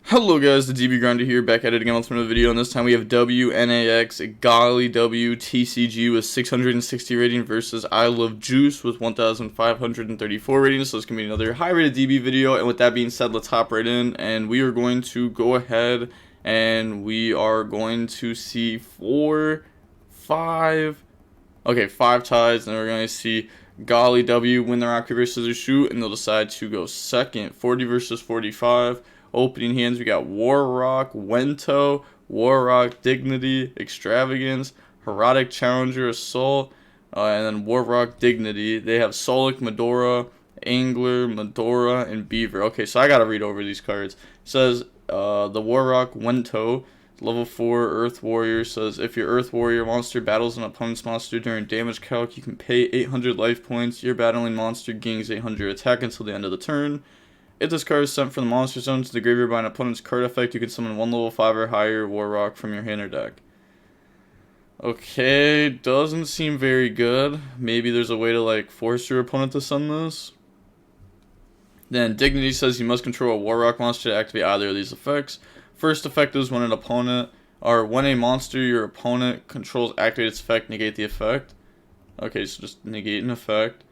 Hello guys, the DB Grinder here, back at it again with another video, and this time we have WNAX Golly W TCG with 660 rating versus I Love Juice with 1,534 ratings, so it's going to be another high rated DB video. And with that being said, let's hop right in, and we are going to go ahead and we are going to see five ties, and we're going to see Golly W win their rock, paper, scissors, shoot, and they'll decide to go second. 40 versus 45. Opening hands, we got Warrock, Wento, Warrock, Dignity, Extravagance, Heroic Challenger, Assault, and then Warrock, Dignity. They have Solic, Medora, Angler, Medora, and Beaver. Okay, so I gotta read over these cards. It says, the Warrock, Wento, level 4 Earth Warrior, says if your Earth Warrior monster battles an opponent's monster during damage calc, you can pay 800 life points. Your battling monster gains 800 attack until the end of the turn. If this card is sent from the monster zone to the graveyard by an opponent's card effect, you can summon one level 5 or higher Warrock from your hand or deck. Okay, doesn't seem very good. Maybe there's a way to like force your opponent to send this. Then Dignity says you must control a Warrock monster to activate either of these effects. First effect is when when a monster your opponent controls activates its effect, negate the effect. Okay, so just negate an effect.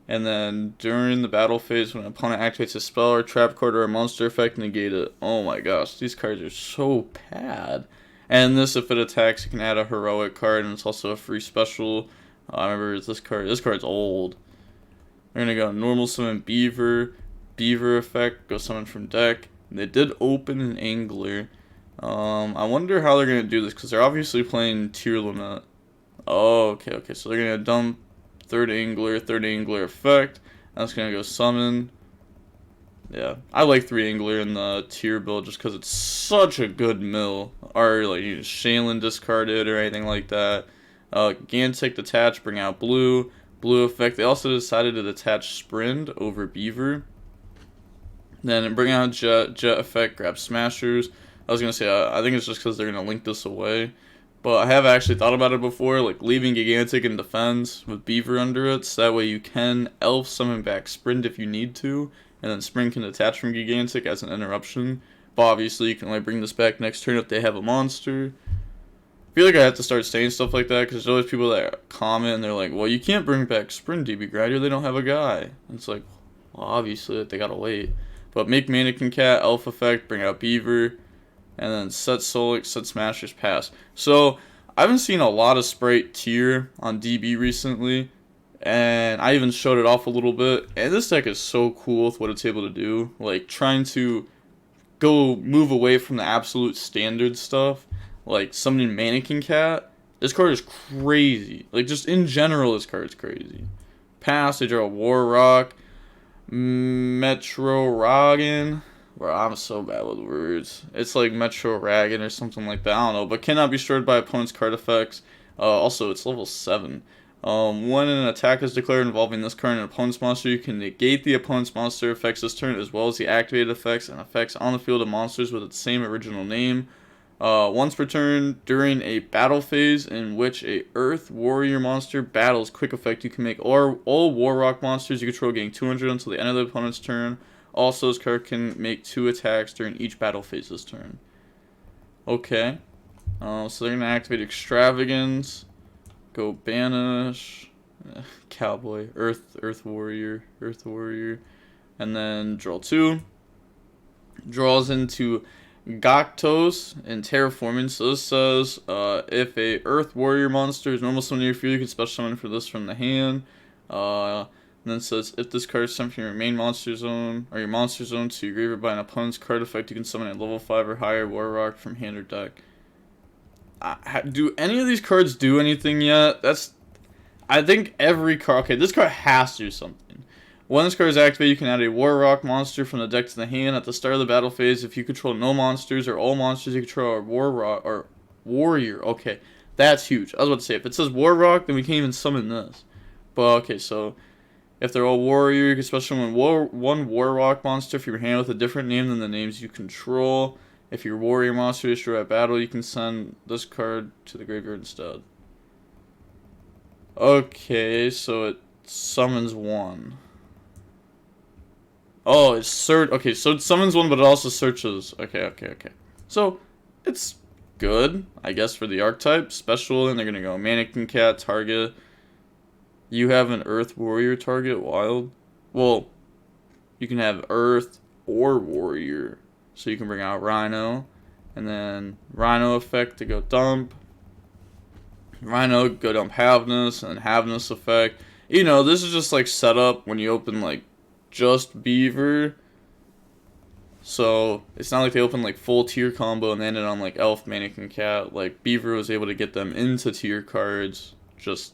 And then during the battle phase, when an opponent activates a spell or trap card or a monster effect, negate it. Oh my gosh, these cards are so bad. And this, if it attacks, you can add a heroic card, and it's also a free special. I remember this card. This card's old. We're gonna go normal summon Beaver. Beaver effect, go summon from deck. They did open an Angler. I wonder how they're gonna do this, because they're obviously playing Tearlament. Oh, okay. So they're gonna dump third Angler effect. That's gonna go summon. Yeah, I like 3 Angler in the tier build just because it's such a good mill. Or like you Shaylin discarded or anything like that. Gantic detach, bring out blue effect. They also decided to detach Sprint over Beaver. Then bring out Jet effect, grab Smashers. I was gonna say I think it's just because they're gonna link this away. But I have actually thought about it before, like leaving Gigantic in defense with Beaver under it, so that way you can Elf summon back Sprint if you need to, and then Sprint can detach from Gigantic as an interruption. But obviously you can like bring this back next turn if they have a monster. I feel like I have to start saying stuff like that, because there's always people that comment and they're like, well, you can't bring back Sprint, DB Grinder, they don't have a guy. And it's like, well, obviously they gotta wait. But make Mannequin Cat, Elf effect, bring out Beaver. And then set Solic, set Smashers, pass. So, I've been seeing a lot of Sprite tier on DB recently. And I even showed it off a little bit. And this deck is so cool with what it's able to do. Like, trying to move away from the absolute standard stuff. Like, summoning Mannequin Cat. This card is crazy. Like, just in general, this card is crazy. Pass, they draw Warrock. Metro Rogan. Bro, I'm so bad with words. It's like Metro Ragon or something like that. I don't know. But cannot be destroyed by opponent's card effects. Also, it's level 7. When an attack is declared involving this card and an opponent's monster, you can negate the opponent's monster effects this turn, as well as the activated effects and effects on the field of monsters with its same original name. Once per turn, during a battle phase in which a Earth Warrior monster battles, quick effect, you can make all Warrock monsters you control gain 200 until the end of the opponent's turn. Also, this card can make 2 attacks during each battle phase this turn. Okay. So they're going to activate Extravagance. Go Banish. Cowboy. Earth Warrior. And then draw 2. Draws into Gactos and Terraforming. So this says, if a Earth Warrior monster is normal summon near you, you can special summon for this from the hand. And then it says, if this card is sent from your main monster zone, or your monster zone to your graveyard by an opponent's card effect, you can summon a level 5 or higher Warrock from hand or deck. Do any of these cards do anything yet? I think every card, okay, this card has to do something. When this card is activated, you can add a Warrock monster from the deck to the hand at the start of the battle phase. If you control no monsters or all monsters you control are Warrock or Warrior. Okay, that's huge. I was about to say, if it says Warrock, then we can't even summon this. But okay, so if they're all Warrior, you can special summon one Warrock monster from your hand with a different name than the names you control. If your Warrior monster is destroyed at battle, you can send this card to the graveyard instead. Okay, so it summons one. Oh, it's search. Okay, so it summons one, but it also searches. Okay. So, it's good, I guess, for the archetype. Special, and they're gonna go Mannequin Cat, target. You have an Earth Warrior target, wild. Well, you can have Earth or Warrior. So you can bring out Rhino. And then Rhino effect to go dump. Rhino, go dump Havness, and Havness effect. You know, this is just like setup when you open like just Beaver. So it's not like they open like full tier combo and they ended on like Elf, Mannequin Cat. Like Beaver was able to get them into tier cards, just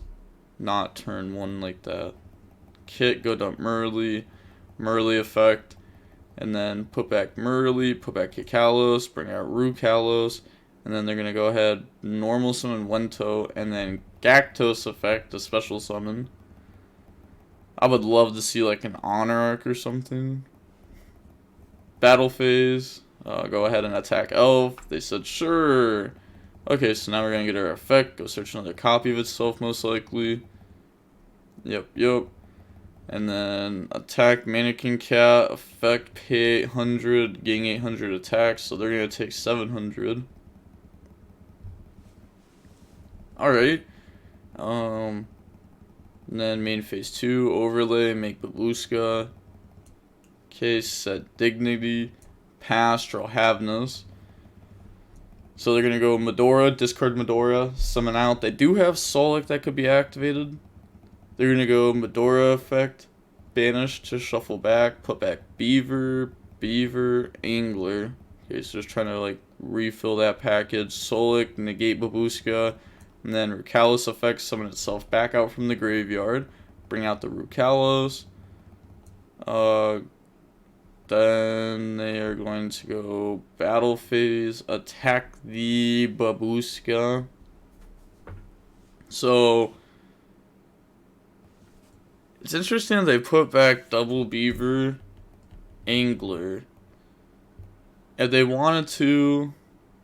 not turn one like that. Kit, go dump Merly, Merly effect, and then put back Merly, put back Kikalos, bring out Rukalos, and then they're gonna go ahead normal summon Wento, and then Gactos effect, a special summon. I would love to see like an Honor Arc or something. Battle phase, go ahead and attack Elf. They said sure. Okay, so now we're gonna get our effect. Go search another copy of itself, most likely. Yep. And then attack Mannequin Cat, effect, pay 800, gain 800 attacks, so they're gonna take 700. Alright. And then main phase 2, overlay, make Babushka. Okay, set Dignity, pass, draw Havness. So they're gonna go Medora, discard Medora, summon out. They do have Solic that could be activated. They're gonna go Medora effect, banish to shuffle back, put back Beaver, Angler. Okay, so just trying to like refill that package. Solic, negate Babushka, and then Rukalos effect, summon itself back out from the graveyard. Bring out the Rukalos. Then they are going to go battle phase, attack the Babushka. So it's interesting that they put back double Beaver, Angler. If they wanted to,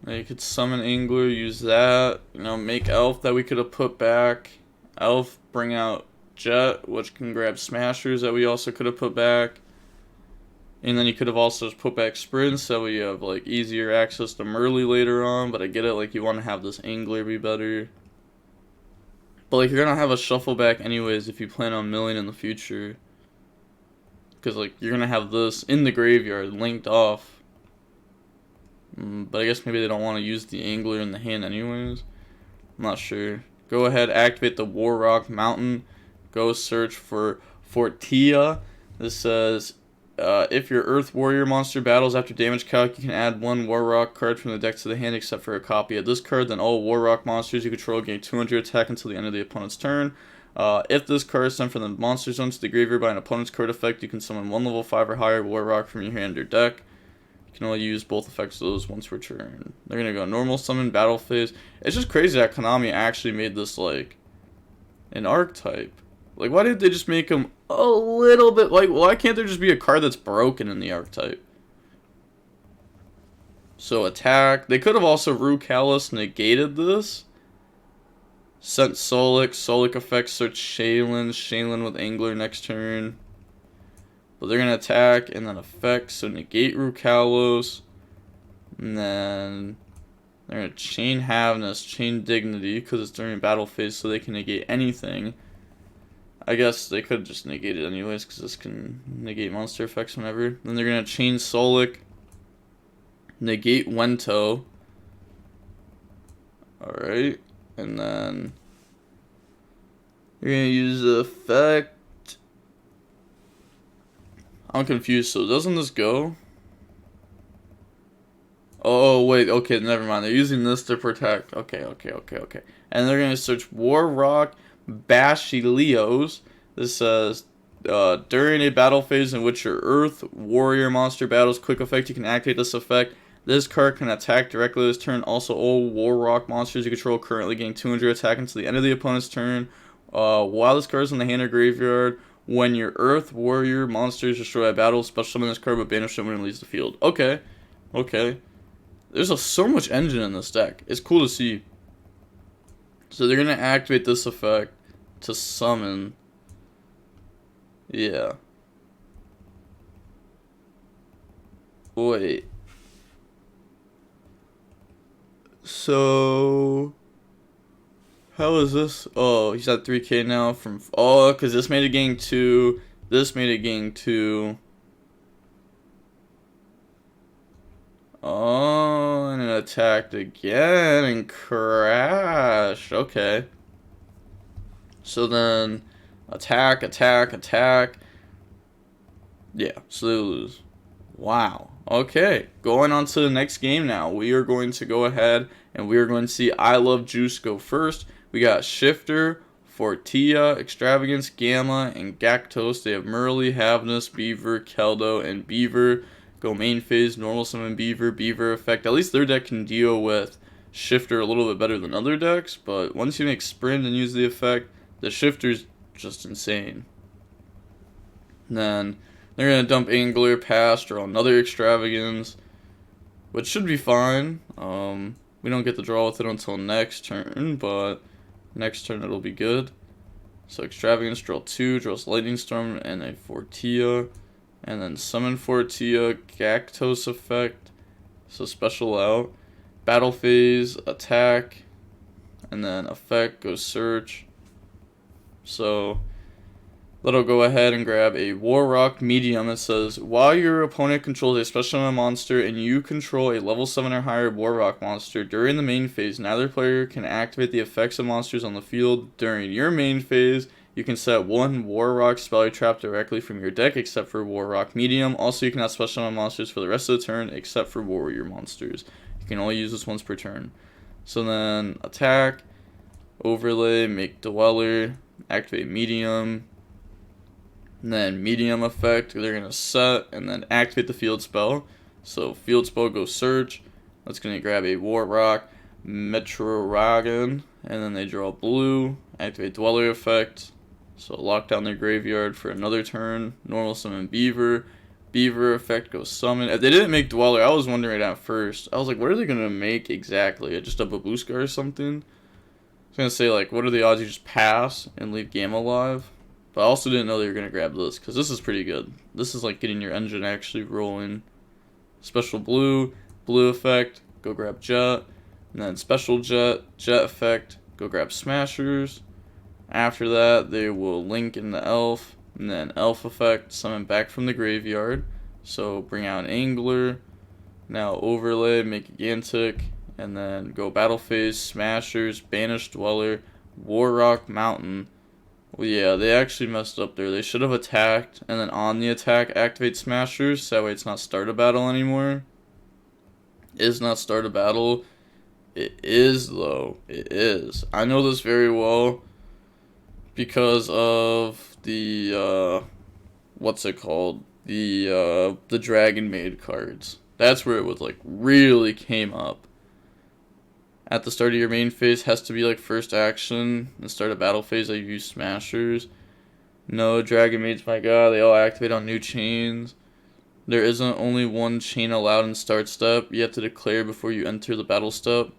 they could summon Angler, use that, you know, make Elf that we could have put back. Elf, bring out Jet, which can grab Smashers that we also could have put back. And then you could have also just put back Sprint so we have like easier access to Merly later on, but I get it, like you want to have this Angler be better. But like you're gonna have a shuffle back anyways if you plan on milling in the future. Because like you're gonna have this in the graveyard linked off. But I guess maybe they don't want to use the Angler in the hand anyways. I'm not sure. Go ahead, activate the War Rock Mountain. Go search for Fortia. This says if your Earth Warrior monster battles after damage calc, you can add one War Rock card from the deck to the hand except for a copy of this card. Then all War Rock monsters you control gain 200 attack until the end of the opponent's turn. If this card is sent from the monster zone to the graveyard by an opponent's card effect, you can summon one level 5 or higher War Rock from your hand or deck. You can only use both effects of those once per turn. They're going to go normal summon, battle phase. It's just crazy that Konami actually made this like an archetype. Like, why did they just make him a little bit, like, why can't there just be a card that's broken in the archetype? So, attack. They could have also Rukalos negated this. Sent Solic effect, search Shaylin with Angler next turn. But they're going to attack, and then effect, so negate Rukalos. And then they're going to chain Havness, chain Dignity, because it's during battle phase, so they can negate anything. I guess they could just negate it anyways, because this can negate monster effects whenever. Then they're going to chain Solic, negate Wento. Alright. And then you're going to use the effect. I'm confused, so doesn't this go? Oh, wait, okay, never mind. They're using this to protect. Okay. And they're going to search War Rock Bashileos. This says, during a battle phase in which your Earth Warrior monster battles quick effect, you can activate this effect. This card can attack directly this turn. Also, all War Rock monsters you control currently gain 200 attack until the end of the opponent's turn. While this card is in the hand or graveyard, when your Earth Warrior monsters destroy a battle, special summon this card but banish it when it leaves the field. Okay. There's so much engine in this deck. It's cool to see. So they're going to activate this effect to summon. Yeah. Wait. So how is this? Oh, he's at 3K now from... Oh, because this made it gang 2. This made it gang 2. Oh, and it attacked again and crashed. Okay. So then, attack, attack, attack. Yeah, so they lose. Wow. Okay, going on to the next game now. We are going to go ahead and we are going to see I Love Juice go first. We got Shifter, Fortia, Extravagance, Gamma, and Gactos. They have Murley, Havness, Beaver, Keldo, and Beaver. Go main phase, normal summon Beaver, Beaver effect. At least their deck can deal with Shifter a little bit better than other decks, but once you make Sprint and use the effect, the Shifter's just insane. And then they're going to dump Angler, Past, or another Extravagance, which should be fine. We don't get to draw with it until next turn, but next turn it'll be good. So Extravagance, draw 2, draws Lightning Storm, and a Fortia. And then summon Fortia, Gactos effect, so special out. Battle phase, attack, and then effect, go search. So that'll go ahead and grab a Warrock medium that says, while your opponent controls a special summon monster and you control a level 7 or higher Warrock monster during the main phase, neither player can activate the effects of monsters on the field during your main phase. You can set one Warrock spell trap directly from your deck except for Warrock medium. Also, you cannot special summon monsters for the rest of the turn except for warrior monsters. You can only use this once per turn. So then attack, overlay, make Dweller, activate medium, and then medium effect, they're going to set and then activate the field spell. So field spell, go search. That's going to grab a Warrock, Metroragon, and then they draw blue, activate Dweller effect. So lock down their graveyard for another turn. Normal summon Beaver. Beaver effect, go summon. If they didn't make Dweller, I was wondering at first. I was like, what are they going to make exactly? Just a Babushka or something? I was going to say, like, what are the odds you just pass and leave Gamma alive? But I also didn't know they were going to grab this, because this is pretty good. This is like getting your engine actually rolling. Special blue, blue effect, go grab Jet. And then special Jet, Jet effect, go grab Smashers. After that, they will link in the Elf, and then Elf effect, summon back from the graveyard. So bring out an Angler. Now overlay, make Gigantic, and then go battle phase, Smashers, banish Dweller, Warrock Mountain. Well, yeah, they actually messed up there. They should have attacked, and then on the attack, activate Smashers, so that way it's not start a battle anymore. Is not start a battle. It is, though. It is. I know this very well because of the, what's it called? The Dragon Maid cards. That's where it was, like, really came up. At the start of your main phase has to be, like, first action. The start of battle phase, I use Smashers. No, Dragon Maids, my god, they all activate on new chains. There isn't only one chain allowed in start step. You have to declare before you enter the battle step.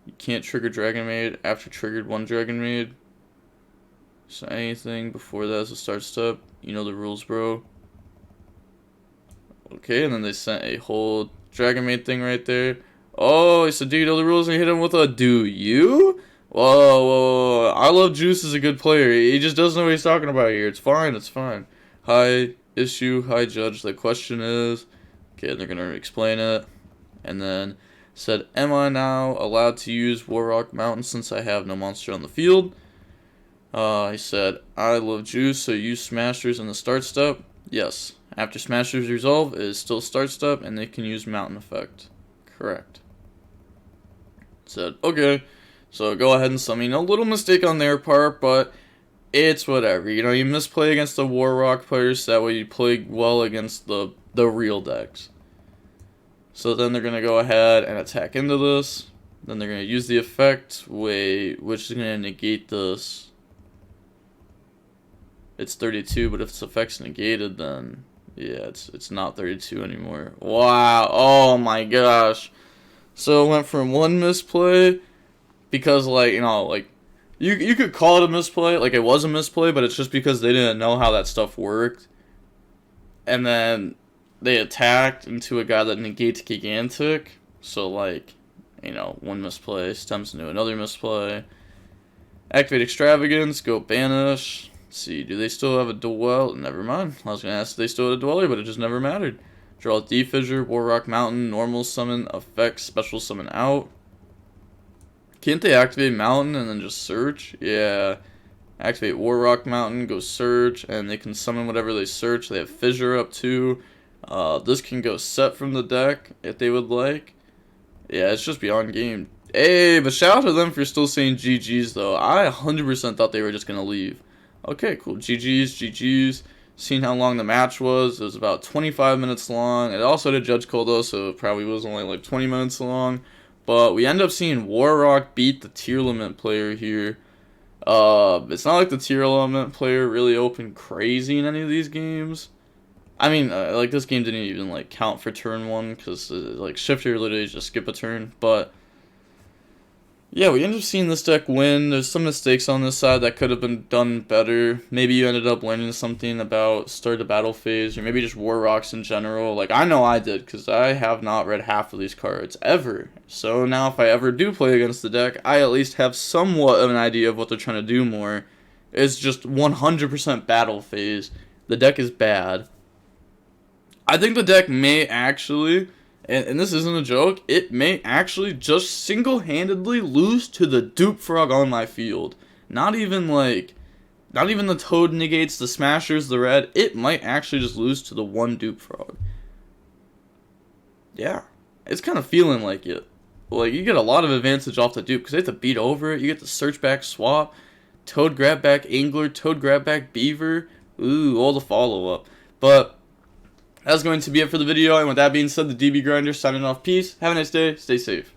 You can't trigger Dragon Maid after triggered one Dragon Maid. So anything before that is a start step. You know the rules, bro. Okay, and then they sent a whole Dragon Maid thing right there. Oh, he said, do you know the rules? And hit him with a, do you? Whoa. I Love Juice is a good player. He just doesn't know what he's talking about here. It's fine, it's fine. Hi, issue, hi, judge. The question is, okay, they're going to explain it. And then said, am I now allowed to use Warrock Mountain since I have no monster on the field? He said, I Love Juice, so use Smashers in the start step. Yes. After Smashers resolve, it is still start step, and they can use Mountain effect. Correct. Said, okay. So go ahead and summon. A little mistake on their part, but it's whatever. You know, you misplay against the Warrock players, so that way you play well against the real decks. So then they're going to go ahead and attack into this. Then they're going to use the effect, which is going to negate this. It's 32, but if its effect's negated, then yeah, it's not 32 anymore. Wow, oh my gosh. So it went from one misplay, because, like, you know, like, you could call it a misplay, like it was a misplay, but it's just because they didn't know how that stuff worked. And then they attacked into a guy that negates Gigantic. So, like, you know, one misplay stems into another misplay. Activate Extravagance, go Banish. Let's see, do they still have a Duel? Never mind. I was going to ask if they still had a Dweller, but it just never mattered. Draw Defissure, Warrock Mountain, normal summon, effects, special summon out. Can't they activate Mountain and then just search? Yeah. Activate Warrock Mountain, go search, and they can summon whatever they search. They have Fissure up too. This can go set from the deck if they would like. Yeah, it's just beyond game. Hey, but shout out to them for still saying GG's though. I 100% thought they were just going to leave. Okay, cool. GG's, GG's. Seeing how long the match was. It was about 25 minutes long. It also had a judge call though, so it probably was only like 20 minutes long. But we end up seeing Warrock beat the Tearlament player here. It's not like the Tearlament player really opened crazy in any of these games. I mean, like this game didn't even like count for turn 1 because like Shifter literally just skip a turn. But yeah, we ended up seeing this deck win. There's some mistakes on this side that could have been done better. Maybe you ended up learning something about start the battle phase, or maybe just Warrocks in general. Like, I know I did, because I have not read half of these cards, ever. So now if I ever do play against the deck, I at least have somewhat of an idea of what they're trying to do more. It's just 100% battle phase. The deck is bad. I think the deck may actually... And this isn't a joke, it may actually just single-handedly lose to the Dupe Frog on my field. Not even the Toad negates, the Smashers, the red. It might actually just lose to the one Dupe Frog. Yeah, it's kind of feeling like it. Like, you get a lot of advantage off the Dupe, because they have to beat over it. You get the Search Back Swap, Toad Grab Back Angler, Toad Grab Back Beaver. Ooh, all the follow-up. But... that's going to be it for the video, and with that being said, the DB Grinder signing off. Peace, have a nice day, stay safe.